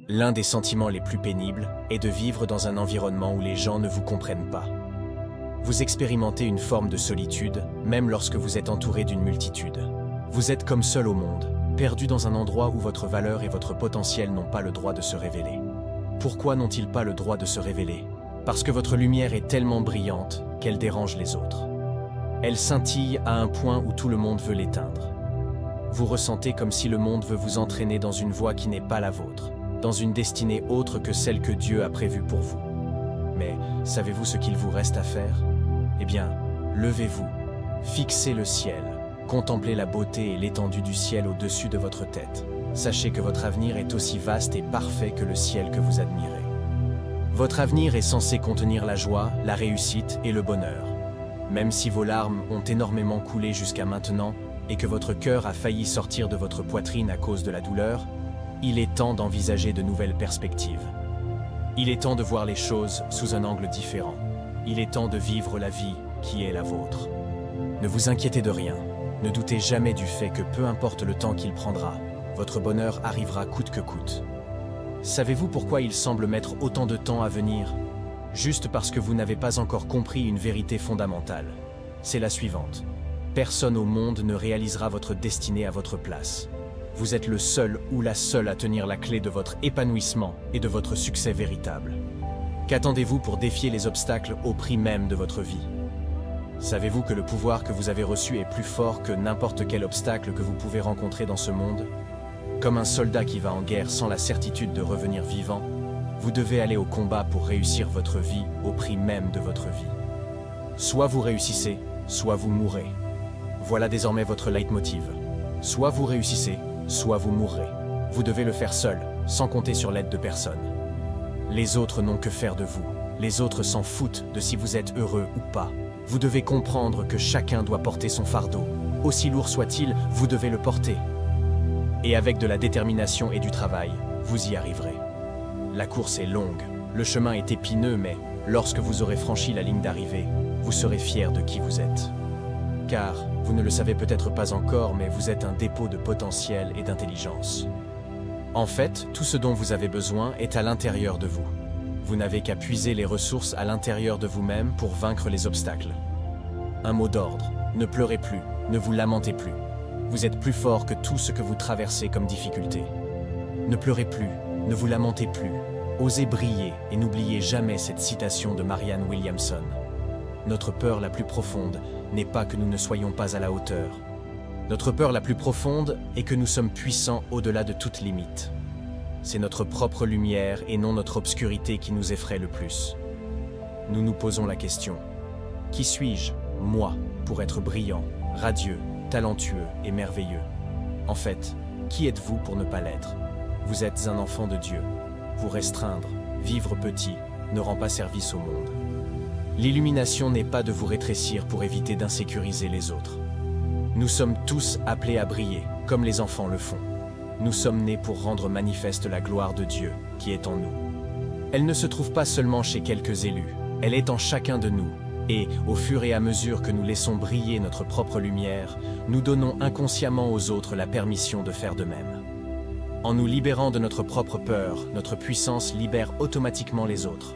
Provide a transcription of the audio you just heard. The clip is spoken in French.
L'un des sentiments les plus pénibles est de vivre dans un environnement où les gens ne vous comprennent pas. Vous expérimentez une forme de solitude, même lorsque vous êtes entouré d'une multitude. Vous êtes comme seul au monde, perdu dans un endroit où votre valeur et votre potentiel n'ont pas le droit de se révéler. Pourquoi n'ont-ils pas le droit de se révéler? Parce que votre lumière est tellement brillante qu'elle dérange les autres. Elle scintille à un point où tout le monde veut l'éteindre. Vous ressentez comme si le monde veut vous entraîner dans une voie qui n'est pas la vôtre, dans une destinée autre que celle que Dieu a prévue pour vous. Mais savez-vous ce qu'il vous reste à faire? Eh bien, levez-vous, fixez le ciel, contemplez la beauté et l'étendue du ciel au-dessus de votre tête. Sachez que votre avenir est aussi vaste et parfait que le ciel que vous admirez. Votre avenir est censé contenir la joie, la réussite et le bonheur. Même si vos larmes ont énormément coulé jusqu'à maintenant et que votre cœur a failli sortir de votre poitrine à cause de la douleur, il est temps d'envisager de nouvelles perspectives. Il est temps de voir les choses sous un angle différent. Il est temps de vivre la vie qui est la vôtre. Ne vous inquiétez de rien. Ne doutez jamais du fait que peu importe le temps qu'il prendra, votre bonheur arrivera coûte que coûte. Savez-vous pourquoi il semble mettre autant de temps à venir? Juste parce que vous n'avez pas encore compris une vérité fondamentale. C'est la suivante. Personne au monde ne réalisera votre destinée à votre place. Vous êtes le seul ou la seule à tenir la clé de votre épanouissement et de votre succès véritable. Qu'attendez-vous pour défier les obstacles au prix même de votre vie? Savez-vous que le pouvoir que vous avez reçu est plus fort que n'importe quel obstacle que vous pouvez rencontrer dans ce monde? Comme un soldat qui va en guerre sans la certitude de revenir vivant, vous devez aller au combat pour réussir votre vie au prix même de votre vie. Soit vous réussissez, soit vous mourrez. Voilà désormais votre leitmotiv. Soit vous réussissez, soit vous mourrez. Vous devez le faire seul, sans compter sur l'aide de personne. Les autres n'ont que faire de vous. Les autres s'en foutent de si vous êtes heureux ou pas. Vous devez comprendre que chacun doit porter son fardeau. Aussi lourd soit-il, vous devez le porter. Et avec de la détermination et du travail, vous y arriverez. La course est longue, le chemin est épineux, mais lorsque vous aurez franchi la ligne d'arrivée, vous serez fier de qui vous êtes. Car, vous ne le savez peut-être pas encore, mais vous êtes un dépôt de potentiel et d'intelligence. En fait, tout ce dont vous avez besoin est à l'intérieur de vous. Vous n'avez qu'à puiser les ressources à l'intérieur de vous-même pour vaincre les obstacles. Un mot d'ordre, ne pleurez plus, ne vous lamentez plus. Vous êtes plus fort que tout ce que vous traversez comme difficulté. Ne pleurez plus, ne vous lamentez plus. Osez briller et n'oubliez jamais cette citation de Marianne Williamson. Notre peur la plus profonde n'est pas que nous ne soyons pas à la hauteur. Notre peur la plus profonde est que nous sommes puissants au-delà de toute limite. C'est notre propre lumière et non notre obscurité qui nous effraie le plus. Nous nous posons la question: qui suis-je, moi, pour être brillant, radieux, talentueux et merveilleux? En fait, qui êtes-vous pour ne pas l'être? Vous êtes un enfant de Dieu. Vous restreindre, vivre petit, ne rend pas service au monde. L'illumination n'est pas de vous rétrécir pour éviter d'insécuriser les autres. Nous sommes tous appelés à briller, comme les enfants le font. Nous sommes nés pour rendre manifeste la gloire de Dieu qui est en nous. Elle ne se trouve pas seulement chez quelques élus, elle est en chacun de nous. Et, au fur et à mesure que nous laissons briller notre propre lumière, nous donnons inconsciemment aux autres la permission de faire de même. En nous libérant de notre propre peur, notre puissance libère automatiquement les autres.